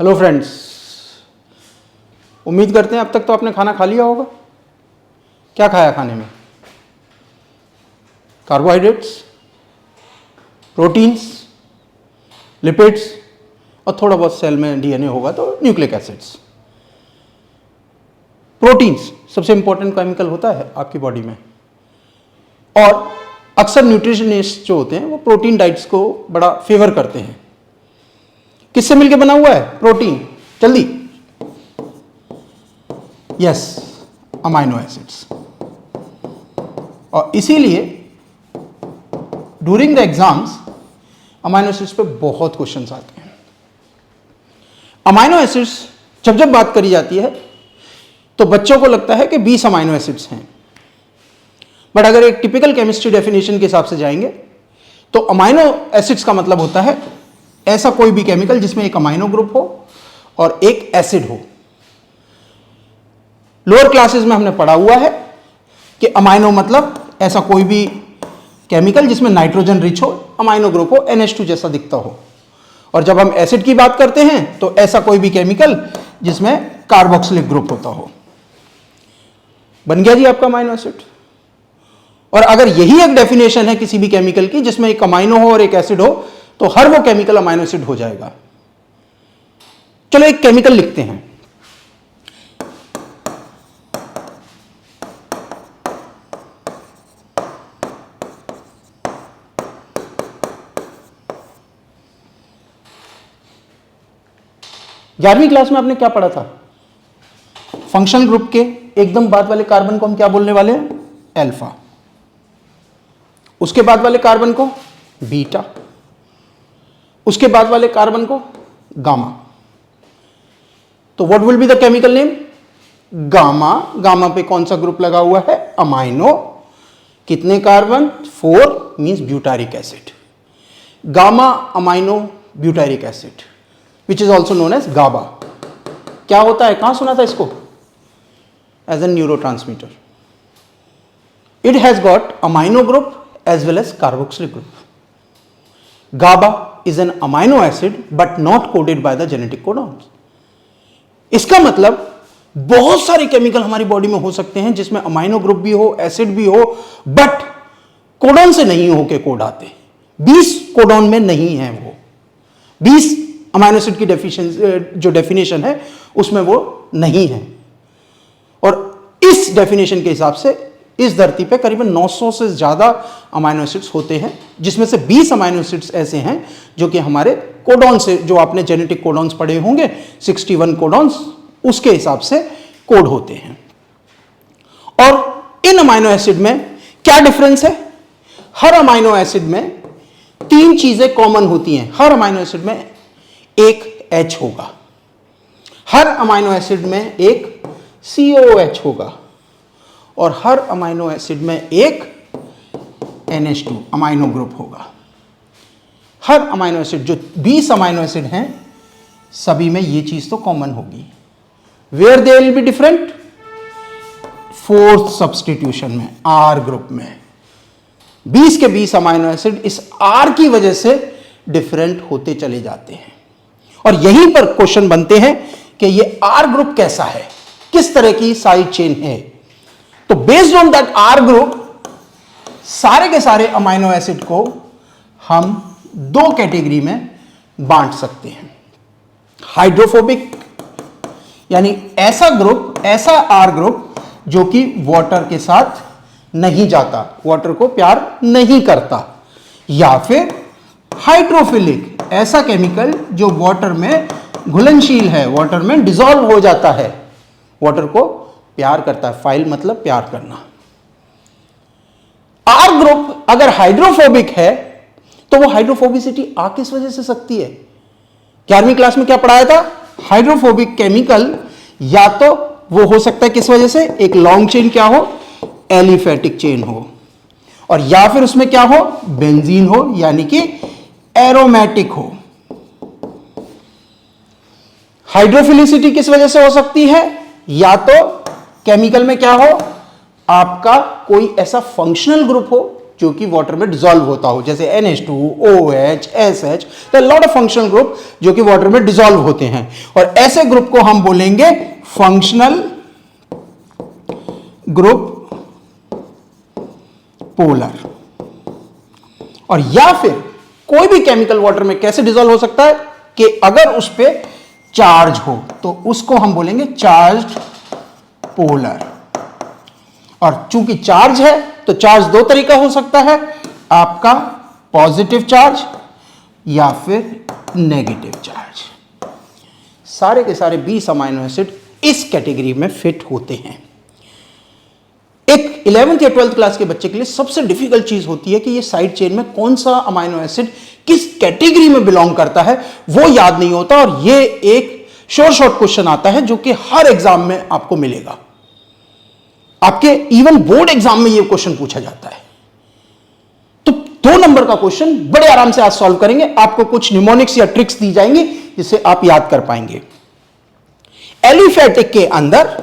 Hello friends, उम्मीद करते हैं अब तक तो आपने खाना खा लिया होगा। क्या खाया खाने में? कार्बोहाइड्रेट्स, प्रोटीन्स, लिपिड्स और थोड़ा बहुत सेल में डीएनए होगा तो न्यूक्लिक एसिड्स। प्रोटीन्स सबसे इंपॉर्टेंट केमिकल होता है आपकी बॉडी में, और अक्सर न्यूट्रिशनिस्ट जो होते हैं वो प्रोटीन डाइट्स को बड़ा फेवर करते हैं। किससे मिलकर बना हुआ है प्रोटीन? जल्दी। Yes, amino acids. और इसीलिए during the exams amino acids पे बहुत क्वेश्चंस आते हैं। अमाइनो एसिड्स जब जब बात करी जाती है तो बच्चों को लगता है कि 20 अमाइनो एसिड्स हैं, बट अगर एक टिपिकल केमिस्ट्री डेफिनेशन के हिसाब से जाएंगे तो अमाइनो एसिड्स का मतलब होता है ऐसा कोई भी केमिकल जिसमें एक अमाइनो ग्रुप हो और एक एसिड हो। लोअर क्लासेस में हमने पढ़ा हुआ है कि अमाइनो मतलब ऐसा कोई भी केमिकल जिसमें नाइट्रोजन रिच हो, अमाइनो ग्रुप हो, NH2 जैसा दिखता हो। और जब हम एसिड की बात करते हैं तो ऐसा कोई भी केमिकल जिसमें कार्बोक्सिलिक ग्रुप होता हो। बन गया जी आपका अमाइनो एसिड। और अगर यही एक डेफिनेशन है किसी भी केमिकल की जिसमें एक अमाइनो हो और एक एसिड हो तो हर वो केमिकल अमाइनो एसिड हो जाएगा। चलो एक केमिकल लिखते हैं। ग्यारहवीं क्लास में आपने क्या पढ़ा था? फंक्शनल ग्रुप के एकदम बाद वाले कार्बन को हम क्या बोलने वाले हैं? अल्फा। उसके बाद वाले कार्बन को बीटा, उसके बाद वाले कार्बन को गामा। तो what will be the chemical name? Gamma. Gamma पे कौन सा ग्रुप लगा हुआ है? अमाइनो। कितने carbon? 4 means butyric acid. Gamma amino butyric acid which is also known as GABA. क्या होता है? कहां सुना था इसको? As a neurotransmitter. It has got amino group as well as carboxylic group. GABA is an amino acid but not coded by the genetic codons. इसका मतलब बहुत सारे केमिकल हमारी बॉडी में हो सकते हैं जिसमें अमाइनो ग्रुप भी हो, एसिड भी हो, बट कोडॉन से नहीं होके कोड आते। 20 कोडॉन में नहीं है वो। 20 अमाइनो एसिड की जो डेफिनेशन है उसमें वो नहीं है। और इस डेफिनेशन के हिसाब से इस धरती पे करीबन 900 से ज्यादा अमाइनो एसिड्स होते हैं, जिसमें से 20 अमाइनो एसिड्स ऐसे हैं जो कि हमारे कोडॉन से, जो आपने जेनेटिक कोडॉन्स पढ़े होंगे 61 कोडॉन्स, उसके हिसाब से कोड होते हैं। और इन अमाइनो एसिड में क्या डिफरेंस है? हर अमाइनो एसिड में 3 चीजें कॉमन होती हैं। हर अमाइनो एसिड में एक H होगा, हर अमाइनो एसिड में एक COOH होगा, और हर अमाइनो एसिड में एक NH2 अमाइनो ग्रुप होगा। हर अमाइनो एसिड, जो 20 अमाइनो एसिड हैं, सभी में ये चीज तो कॉमन होगी। Where they will be different? 4th substitution में, R ग्रुप में। 20 के 20 अमाइनो एसिड इस R की वजह से डिफरेंट होते चले जाते हैं। और यहीं पर क्वेश्चन बनते हैं कि ये R ग्रुप कैसा है, किस तरह की साइड चेन है। तो based on that R group सारे के सारे अमाइनो एसिड को हम 2 कैटेगरी में बांट सकते हैं। हाइड्रोफोबिक, यानी ऐसा ग्रुप, ऐसा R ग्रुप जो कि वाटर के साथ नहीं जाता, वाटर को प्यार नहीं करता। या फिर हाइड्रोफिलिक, ऐसा केमिकल जो वाटर में घुलनशील है, वाटर में डिसॉल्व हो जाता है, वाटर को प्यार करता है। फाइल मतलब प्यार करना। R ग्रुप अगर हाइड्रोफोबिक है तो वो हाइड्रोफोबिसिटी आ किस वजह से सकती है? 11वीं क्लास में क्या पढ़ाया था? हाइड्रोफोबिक केमिकल या तो वो हो सकता है किस वजह से? एक लॉन्ग चेन क्या हो? एलिफेटिक चेन हो, और या फिर उसमें क्या हो? बेंजीन हो, यानी कि एरोमेटिक हो। हाइड्रोफिलिसिटी किस वजह से हो सकती है? या तो केमिकल में क्या हो? आपका कोई ऐसा फंक्शनल ग्रुप हो जो कि वाटर में डिसॉल्व होता हो, जैसे NH2, OH, SH, तो लॉट ऑफ फंक्शनल ग्रुप जो कि वाटर में डिसॉल्व होते हैं, और ऐसे ग्रुप को हम बोलेंगे फंक्शनल ग्रुप पोलर। और या फिर कोई भी केमिकल वाटर में कैसे डिसॉल्व हो सकता है कि अगर उस पे चार्ज हो तो उसको हम बोलेंगे चार्ज्ड पोलर। और चूंकि चार्ज है तो चार्ज दो तरीका हो सकता है, आपका पॉजिटिव चार्ज या फिर नेगेटिव चार्ज। सारे के सारे 20 अमाइनो एसिड इस कैटेगरी में फिट होते हैं। एक 11th या 12th क्लास के बच्चे के लिए सबसे डिफिकल्ट चीज होती है कि ये साइड चेन में कौन सा अमाइनो एसिड किस कैटेगरी में बिलोंग करता है, वो याद नहीं होता, और ये एक शॉर्ट क्वेश्चन आता है जो कि हर एग्जाम में आपको मिलेगा। आपके इवन बोर्ड एग्जाम में ये क्वेश्चन पूछा जाता है। तो 2 नंबर का क्वेश्चन बड़े आराम से आज सॉल्व करेंगे। आपको कुछ निमोनिक्स या ट्रिक्स दी जाएंगी जिसे आप याद कर पाएंगे। एलिफेटिक के अंदर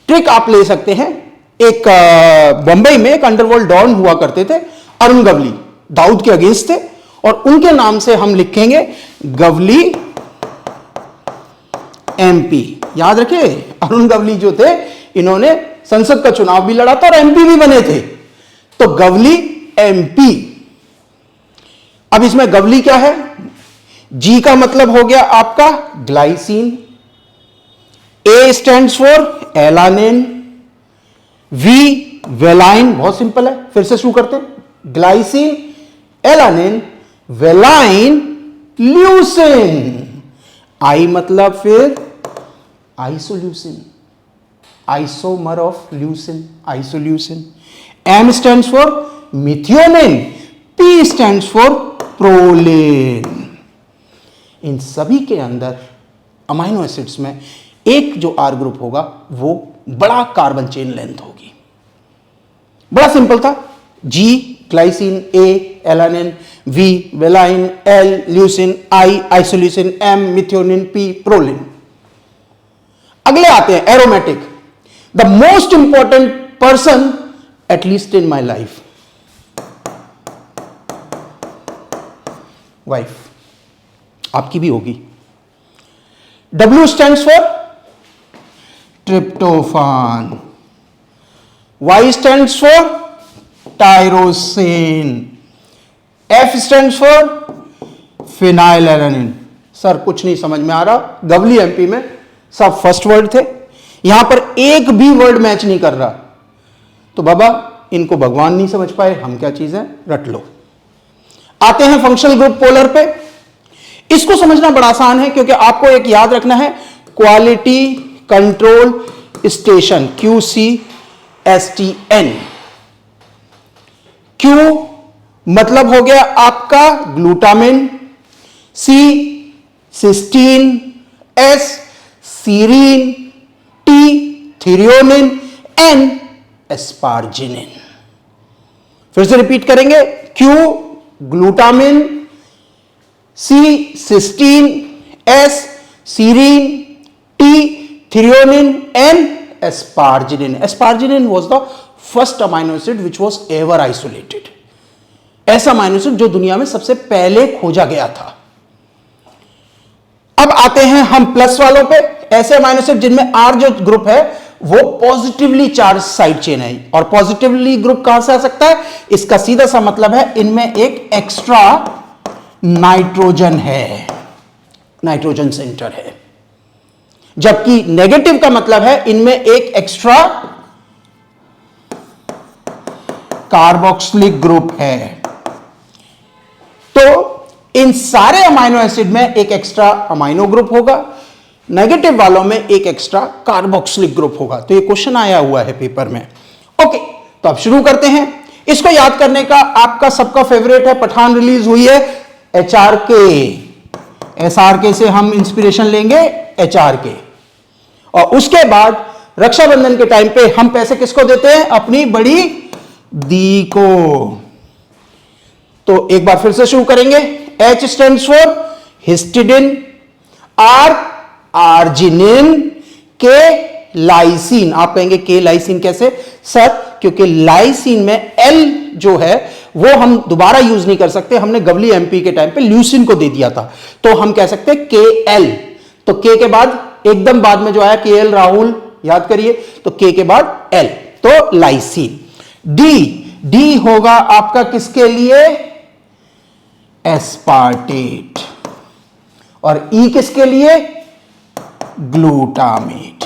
ट्रिक आप ले सकते हैं। एक बंबई में एक अंडरवर्ल्ड डॉन हुआ करते थे, अरुण गवली, दाऊद के अगेंस्ट थे, और उनके नाम से हम लिखेंगे गवली MP। याद रखिए, अरुण गवली जो थे, इन्होंने संसद का चुनाव भी लड़ा था और MP भी बने थे, तो गवली MP। अब इसमें गवली क्या है? G का मतलब हो गया आपका glycine, A stands for alanine, V valine, बहुत सिंपल है, फिर से शुरू करते हैं, glycine, alanine, valine, leucine. I मतलब फिर isoleucine, isomer of leucine, isoleucine. M stands for methionine, P stands for proline. इन सभी के अंदर अमाइनो एसिड्स में एक जो R ग्रुप होगा वो बड़ा कार्बन चेन लेंथ होगी। बड़ा सिंपल था, G glycine, A alanine, V valine, L leucine, I isoleucine, M methionine, P proline. अगले आते हैं aromatic, the most important person at least in my life, wife, आपकी भी होगी। W stands for tryptophan, Y stands for tyrosine, F stands for phenylalanine. Sir कुछ नहीं समझ में आ रहा, गवली MP में सब फर्स्ट वर्ड थे, यहां पर एक भी वर्ड मैच नहीं कर रहा, तो बाबा इनको भगवान नहीं समझ पाए, हम क्या चीज है, रट लो। आते हैं फंक्शनल ग्रुप पोलर पे। इसको समझना बड़ा आसान है, क्योंकि आपको एक याद रखना है, quality control station, QCSTN। Q मतलब हो गया आपका glutamine, C cysteine, S serine, T threonine, N asparagine. फिर से रिपीट करेंगे, Q glutamine, C cysteine, S serine, T threonine, N asparagine. Asparagine was the first amino acid which was ever isolated। ऐसा amino acid जो दुनिया में सबसे पहले खोजा गया था। अब आते हैं हम प्लस वालों पे, ऐसे अमाइनो एसिड जिनमें R जो ग्रुप है वो पॉजिटिवली चार्ज साइड चेन है। और पॉजिटिवली ग्रुप कहां से आ सकता है? इसका सीधा सा मतलब है इनमें एक एक्स्ट्रा नाइट्रोजन है, नाइट्रोजन सेंटर है। जबकि नेगेटिव का मतलब है इनमें एक एक्स्ट्रा कार्बोक्सिलिक ग्रुप है। तो इन सारे अमाइनो एसिड में एक एक्स्ट्रा अमाइनो ग्रुप होगा, नेगेटिव वालों में एक एक्स्ट्रा कार्बोक्सिलिक ग्रुप होगा। तो ये क्वेश्चन आया हुआ है पेपर में। ओके, तो अब शुरू करते हैं। इसको याद करने का आपका सबका फेवरेट है, पठान रिलीज हुई है HRK, SRK से हम इंस्पिरेशन लेंगे HRK। और उसके बाद रक्षाबंधन के टाइम पे हम पैसे किसको देते हैं? अपनी बड़ी दी को। तो एक बार फिर से शुरू करेंगे। H stands for histidine, R arginine, K lysine. आप कहेंगे K लाइसिन कैसे सर? क्योंकि लाइसिन में एल जो है वो हम दोबारा यूज नहीं कर सकते, हमने गवली एमपी के टाइम पे ल्यूसिन को दे दिया था, तो हम कह सकते हैं के एल। तो के के बाद एकदम बाद में जो आया के एल राहुल, याद करिए, तो के के बाद एल, तो लाइसिन। डी होगा आपका किसके लिए? एस्पार्टेट। और ई किसके लिए? ग्लूटामेट।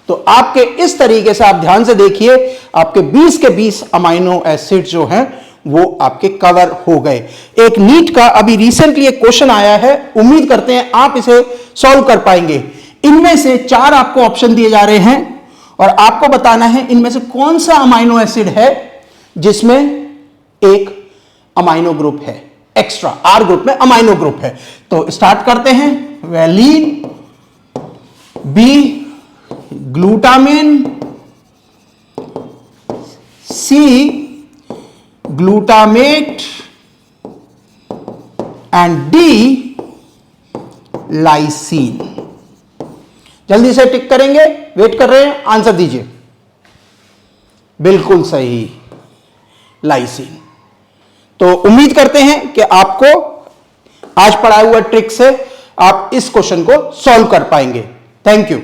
तो आपके इस तरीके से आप ध्यान से देखिए, आपके 20 के 20 अमाइनो एसिड जो हैं वो आपके कवर हो गए। एक नीट का अभी रिसेंटली एक क्वेश्चन आया है, उम्मीद करते हैं आप इसे सॉल्व कर पाएंगे। इनमें से 4 आपको ऑप्शन दिए जा रहे हैं और आपको बताना है इनमें से कौन सा अमाइनो एसिड है जिसमें एक अमाइनो ग्रुप है एक्स्ट्रा, आर ग्रुप में अमाइनो ग्रुप है। तो स्टार्ट करते हैं। Valine, B glutamine, C glutamate and D lysine. जल्दी से टिक करेंगे, वेट कर रहे हैं, आंसर दीजिए। बिल्कुल सही, लाइसीन। तो उम्मीद करते हैं कि आपको आज पढ़ाया हुआ ट्रिक से आप इस क्वेश्चन को सॉल्व कर पाएंगे। Thank you.